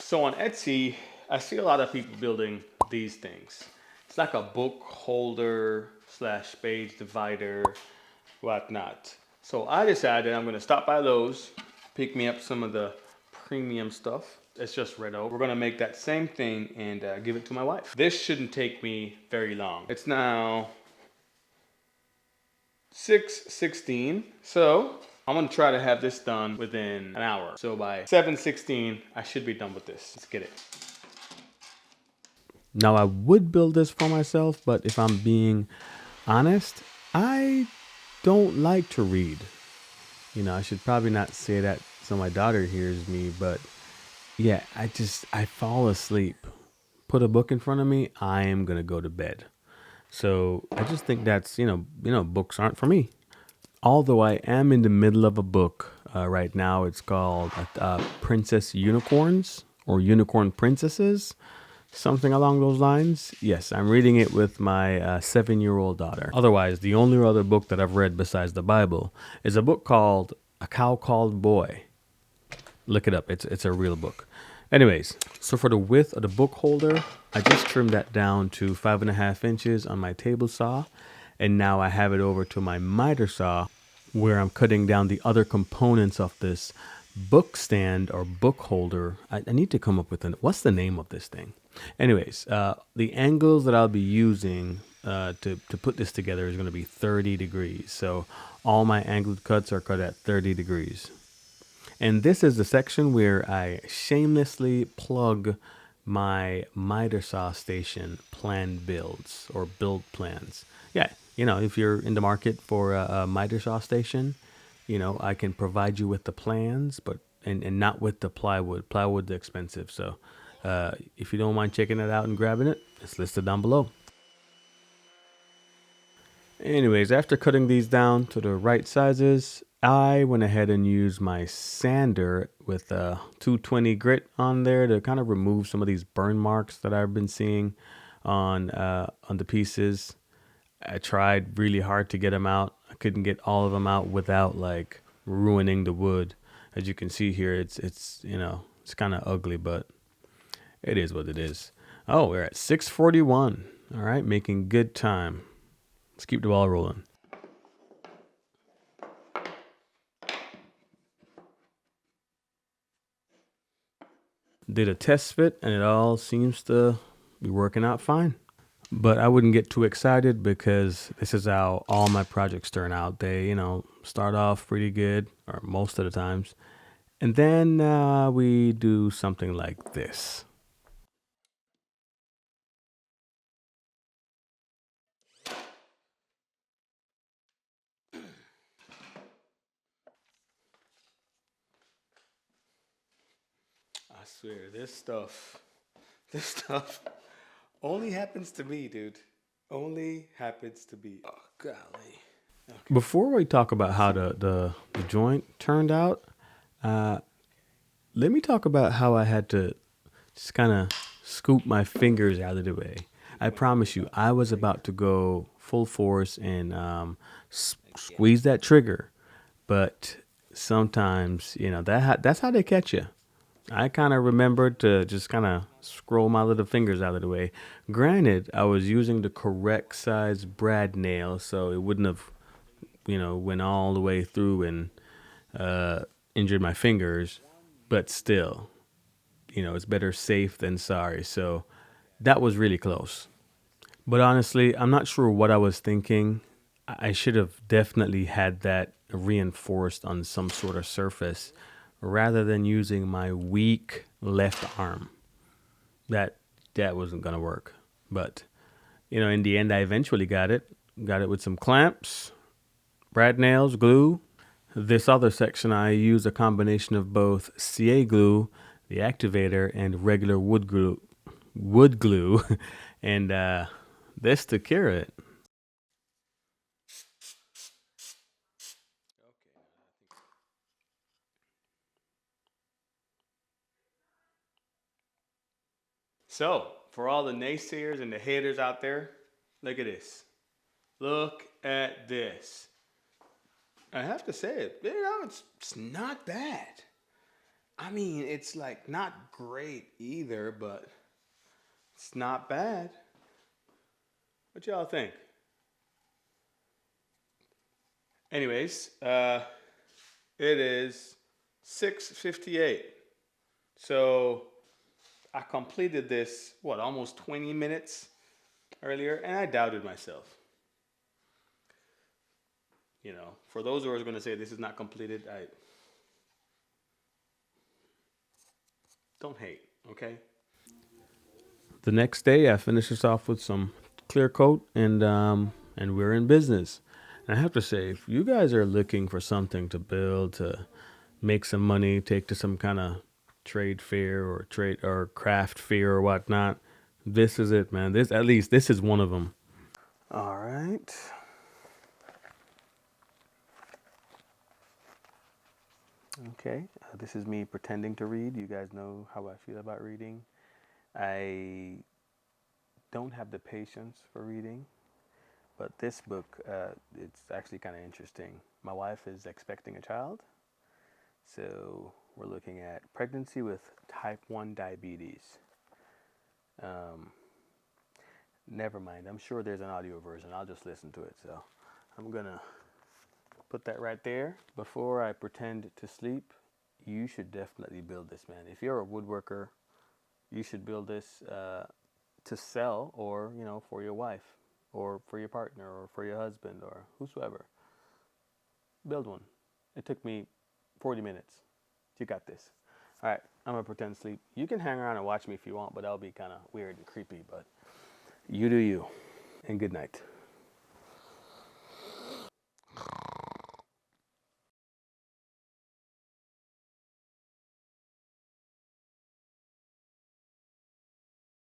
So on Etsy, I see a lot of people building these things. It's like a book holder slash page divider, whatnot. So I decided I'm gonna stop by Lowe's, pick me up some of the premium stuff. It's just red oak. We're gonna make that same thing and give it to my wife. This shouldn't take me very long. It's now 6:16, so I'm gonna try to have this done within an hour. So by 7:16, I should be done with this. Let's get it. Now I would build this for myself, but if I'm being honest, I don't like to read. I should probably not say that so my daughter hears me, but yeah, I fall asleep. Put a book in front of me, I am gonna go to bed. So I just think that's, books aren't for me. Although I am in the middle of a book right now. It's called Princess Unicorns or Unicorn Princesses, something along those lines. Yes, I'm reading it with my 7-year-old daughter. Otherwise, the only other book that I've read besides the Bible is a book called A Cow Called Boy. Look it up. It's a real book. Anyways, so for the width of the book holder, I just trimmed that down to 5.5 inches on my table saw. And now I have it over to my miter saw where I'm cutting down the other components of this book stand or book holder. I need to come up with what's the name of this thing? Anyways, the angles that I'll be using to put this together is going to be 30 degrees. So all my angled cuts are cut at 30 degrees. And this is the section where I shamelessly plug my miter saw station plan builds or build plans. Yeah, if you're in the market for a miter saw station, I can provide you with the plans, but and not with the plywood. Plywood's expensive. So if you don't mind checking it out and grabbing it, it's listed down below. Anyways, after cutting these down to the right sizes, I went ahead and used my sander with a 220 grit on there to kind of remove some of these burn marks that I've been seeing on the pieces. I tried really hard to get them out. I couldn't get all of them out without like ruining the wood. As you can see here, it's kind of ugly, but it is what it is. Oh, we're at 6:41. All right, making good time. Let's keep the ball rolling. Did a test fit and it all seems to be working out fine. But I wouldn't get too excited because this is how all my projects turn out. They, start off pretty good, or most of the times. And then we do something like this. I swear, this stuff only happens to me, dude. Only happens to me. Oh, golly. Okay. Before we talk about how the joint turned out, let me talk about how I had to just kind of scoop my fingers out of the way. I promise you, I was about to go full force and squeeze that trigger, but sometimes that's how they catch you. I kind of remembered to just kind of scroll my little fingers out of the way. Granted, I was using the correct size brad nail, so it wouldn't have, went all the way through and injured my fingers. But still, it's better safe than sorry. So that was really close. But honestly, I'm not sure what I was thinking. I should have definitely had that reinforced on some sort of surface rather than using my weak left arm. That wasn't gonna work. But in the end, I eventually got it. Got it with some clamps, brad nails, glue. This other section, I use a combination of both CA glue, the activator, and regular wood glue, and this to cure it. So, for all the naysayers and the haters out there, look at this. Look at this. I have to say it, it's not bad. I mean, it's like not great either, but it's not bad. What y'all think? Anyways, it is 6:58. So I completed this, what, almost 20 minutes earlier, and I doubted myself. For those who are going to say this is not completed, I don't hate, okay? The next day, I finished this off with some clear coat, and we're in business. And I have to say, if you guys are looking for something to build to make some money, take to some kind of trade fair or trade or craft fair or whatnot, this is it, man. This, at least this is one of them. All right. Okay. This is me pretending to read. You guys know how I feel about reading. I don't have the patience for reading, but this book, it's actually kind of interesting. My wife is expecting a child, so we're looking at pregnancy with type 1 diabetes. Um, Never mind. I'm sure there's an audio version. I'll just listen to it. So I'm going to put that right there. Before I pretend to sleep, you should definitely build this, man. If you're a woodworker, you should build this to sell, or for your wife or for your partner or for your husband or whosoever. Build one. It took me 40 minutes. You got this. All right, I'm gonna pretend to sleep. You can hang around and watch me if you want, but that'll be kind of weird and creepy. But you do you, and good night.